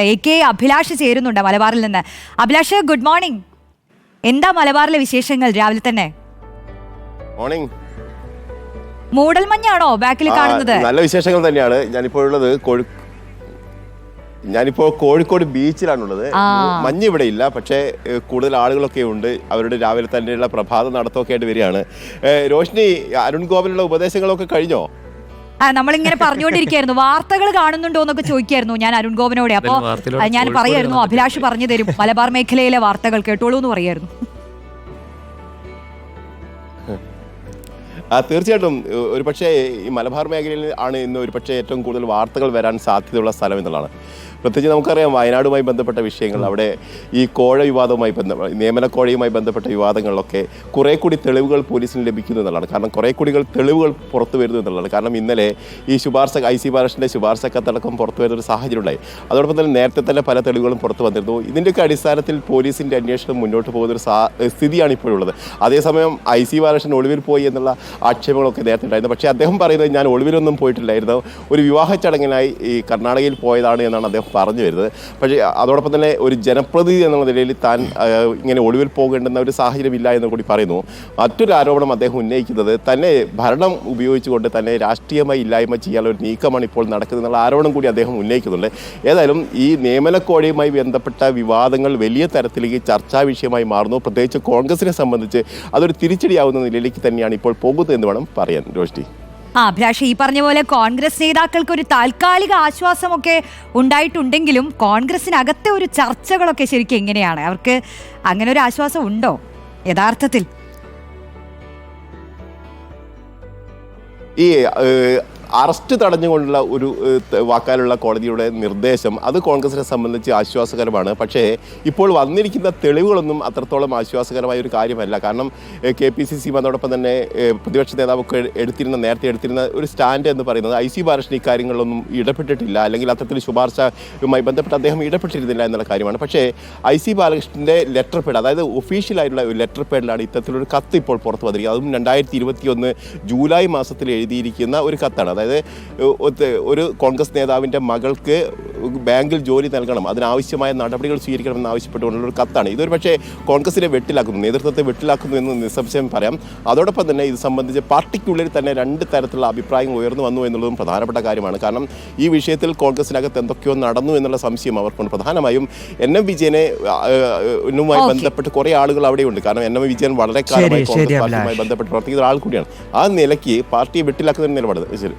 AK Abhilash ചേരുന്നുണ്ട് മലബാറിൽ നിന്ന്. Abhilash, good morning. എന്താ മലബാറിലെ വിശേഷങ്ങൾ രാവിലെ തന്നെ? മോർണിംഗ്. മൂടൽമഞ്ഞാണോ ബാക്കിൽ കാണുന്നത്? നല്ല വിശേഷങ്ങൾ തന്നെയാണ്. ഞാനിപ്പോൾ കോഴിക്കോട് ബീച്ചിലാണുള്ളത്. മഞ്ഞ് ഇവിടെ ഇല്ല, പക്ഷേ കൂടുതൽ ആളുകളൊക്കെ ഉണ്ട്. അവരുടെ രാവിലെ തന്നെയുള്ള പ്രഭാത നടത്തമൊക്കെ ആയിട്ട് വരികയാണ്. രോഷ്നി, അരുൺ ഗോപനുള്ള ഉപദേശങ്ങളൊക്കെ കഴിഞ്ഞോ? നമ്മളിങ്ങനെ പറഞ്ഞുകൊണ്ടിരിക്കുകയായിരുന്നു, വാർത്തകൾ കാണുന്നുണ്ടോ എന്നൊക്കെ ചോദിക്കായിരുന്നു ഞാൻ അരുൺ ഗോപനോട്. അപ്പോൾ ഞാൻ പറയായിരുന്നു അഭിലാഷ് പറഞ്ഞു തരും, മലബാർ മേഖലയിലെ വാർത്തകൾ കേട്ടോളൂ എന്ന് പറയായിരുന്നു. തീർച്ചയായിട്ടും ഒരുപക്ഷെ ഈ മലബാർ മേഖലയിൽ ആണ് ഇന്ന് ഒരുപക്ഷെ ഏറ്റവും കൂടുതൽ വാർത്തകൾ വരാൻ സാധ്യതയുള്ള സ്ഥലം എന്നുള്ളതാണ്. പ്രത്യേകിച്ച് നമുക്കറിയാം വയനാടുമായി ബന്ധപ്പെട്ട വിഷയങ്ങൾ, അവിടെ ഈ കോഴ വിവാദവുമായി നിയമന കോഴയുമായി ബന്ധപ്പെട്ട വിവാദങ്ങളിലൊക്കെ കുറേ കൂടി തെളിവുകൾ പോലീസിന് ലഭിക്കുന്നു എന്നുള്ളതാണ്. കാരണം കുറേ കൂടി തെളിവുകൾ പുറത്തു വരുന്നു എന്നുള്ളതാണ്. കാരണം ഇന്നലെ ഈ IC ബാലകൃഷ്ണൻ്റെ ശുപാർശ കത്തടക്കം പുറത്തു വരുന്നൊരു സാഹചര്യം ഉണ്ടായി. അതോടൊപ്പം തന്നെ നേരത്തെ തന്നെ പല തെളിവുകളും പുറത്തു വന്നിരുന്നു. ഇതിൻ്റെയൊക്കെ അടിസ്ഥാനത്തിൽ പോലീസിൻ്റെ അന്വേഷണം മുന്നോട്ട് പോകുന്നൊരു സ്ഥിതിയാണ് ഇപ്പോഴുള്ളത്. അതേസമയം IC ബാലകൃഷ്ണൻ ഒളിവിൽ പോയി എന്നുള്ള ആക്ഷേപങ്ങളൊക്കെ നേരത്തെ ഉണ്ടായിരുന്നു. പക്ഷേ അദ്ദേഹം പറയുന്നത് ഞാൻ ഒളിവിലൊന്നും പോയിട്ടില്ലായിരുന്നു, ഒരു വിവാഹ ചടങ്ങിനായി ഈ കർണാടകയിൽ പോയതാണ് എന്നാണ് അദ്ദേഹം പറഞ്ഞു വരുന്നത്. പക്ഷേ അതോടൊപ്പം തന്നെ ഒരു ജനപ്രതിനിധി എന്നുള്ള നിലയിൽ താൻ ഇങ്ങനെ ഒളിവിൽ പോകേണ്ടുന്ന ഒരു സാഹചര്യമില്ല എന്ന് കൂടി പറയുന്നു. മറ്റൊരു ആരോപണം അദ്ദേഹം ഉന്നയിക്കുന്നത് തന്നെ ഭരണം ഉപയോഗിച്ചുകൊണ്ട് തന്നെ രാഷ്ട്രീയമായി ഇല്ലായ്മ ചെയ്യാനുള്ള ഒരു നീക്കമാണ് ഇപ്പോൾ നടക്കുന്നതെന്നുള്ള ആരോപണം കൂടി അദ്ദേഹം ഉന്നയിക്കുന്നുണ്ട്. ഏതായാലും ഈ നിയമനക്കോഴയുമായി ബന്ധപ്പെട്ട വിവാദങ്ങൾ വലിയ തരത്തിലേക്ക് ചർച്ചാ വിഷയമായി മാറുന്നു. പ്രത്യേകിച്ച് കോൺഗ്രസിനെ സംബന്ധിച്ച് അതൊരു തിരിച്ചടിയാവുന്ന നിലയിലേക്ക് തന്നെയാണ് ഇപ്പോൾ പോകുന്നത് എന്ന് വേണം പറയാൻ. രോഷ്ടി, അഭിലാഷ്, ഈ പറഞ്ഞ പോലെ കോൺഗ്രസ് നേതാക്കൾക്ക് ഒരു താൽക്കാലിക ആശ്വാസമൊക്കെ ഉണ്ടായിട്ടുണ്ടെങ്കിലും കോൺഗ്രസിനകത്തെ ഒരു ചർച്ചകളൊക്കെ ശരിക്കും എങ്ങനെയാണ്? അവർക്ക് അങ്ങനെ ഒരു ആശ്വാസം ഉണ്ടോ യഥാർത്ഥത്തിൽ? ഈ അറസ്റ്റ് തടഞ്ഞുകൊണ്ടുള്ള ഒരു വാക്കാലുള്ള കോടതിയുടെ നിർദ്ദേശം അത് കോൺഗ്രസിനെ സംബന്ധിച്ച് ആശ്വാസകരമാണ്. പക്ഷേ ഇപ്പോൾ വന്നിരിക്കുന്ന തെളിവുകളൊന്നും അത്രത്തോളം ആശ്വാസകരമായ ഒരു കാര്യമല്ല. കാരണം KPCC അതോടൊപ്പം തന്നെ പ്രതിപക്ഷ നേതാവൊക്കെ നേരത്തെ എടുത്തിരുന്ന ഒരു സ്റ്റാൻഡ് എന്ന് പറയുന്നത് IC ബാലകൃഷ്ണൻ ഇക്കാര്യങ്ങളിലൊന്നും ഇടപെട്ടിട്ടില്ല, അല്ലെങ്കിൽ അത്തരത്തിൽ ശുപാർശയുമായി ബന്ധപ്പെട്ട് അദ്ദേഹം ഇടപെട്ടിരുന്നില്ല എന്നുള്ള കാര്യമാണ്. പക്ഷേ IC ബാലകൃഷ്ണൻ്റെ ലെറ്റർ പേഡ്, അതായത് ഒഫീഷ്യലായിട്ടുള്ള ഒരു ലെറ്റർ പേഡിലാണ് ഇത്തരത്തിലൊരു കത്ത് ഇപ്പോൾ പുറത്തു വന്നിരിക്കുന്നത്. അതും 2021 ജൂലൈ മാസത്തിൽ എഴുതിയിരിക്കുന്ന ഒരു കത്താണ്. അതായത് ഒരു കോൺഗ്രസ് നേതാവിൻ്റെ മകൾക്ക് ബാങ്കിൽ ജോലി നൽകണം, അതിനാവശ്യമായ നടപടികൾ സ്വീകരിക്കണമെന്ന് ആവശ്യപ്പെട്ടുകൊണ്ടുള്ള ഒരു കത്താണ്. ഇതൊരു പക്ഷേ കോൺഗ്രസിനെ വെട്ടിലാക്കുന്നു, നേതൃത്വത്തെ വെട്ടിലാക്കുന്നു എന്ന് നിസ്സംശയം പറയാം. അതോടൊപ്പം തന്നെ ഇത് സംബന്ധിച്ച് പാർട്ടിക്കുള്ളിൽ തന്നെ രണ്ട് തരത്തിലുള്ള അഭിപ്രായങ്ങൾ ഉയർന്നു വന്നു എന്നുള്ളതും പ്രധാനപ്പെട്ട കാര്യമാണ്. കാരണം ഈ വിഷയത്തിൽ കോൺഗ്രസിനകത്ത് എന്തൊക്കെയോ നടന്നു എന്നുള്ള സംശയം അവർക്കുണ്ട്. പ്രധാനമായും NM വിജയനുമായി ബന്ധപ്പെട്ട് കുറേ ആളുകൾ അവിടെയുണ്ട്. കാരണം NM വിജയൻ വളരെ കാലമായി കോൺഗ്രസ് പാർട്ടിയുമായി ബന്ധപ്പെട്ട് പ്രവർത്തിക്കുന്ന ആൾ കൂടിയാണ്. ആ നിലയ്ക്ക് പാർട്ടിയെ വെട്ടിലാക്കുന്ന നിലപാട് ശരി.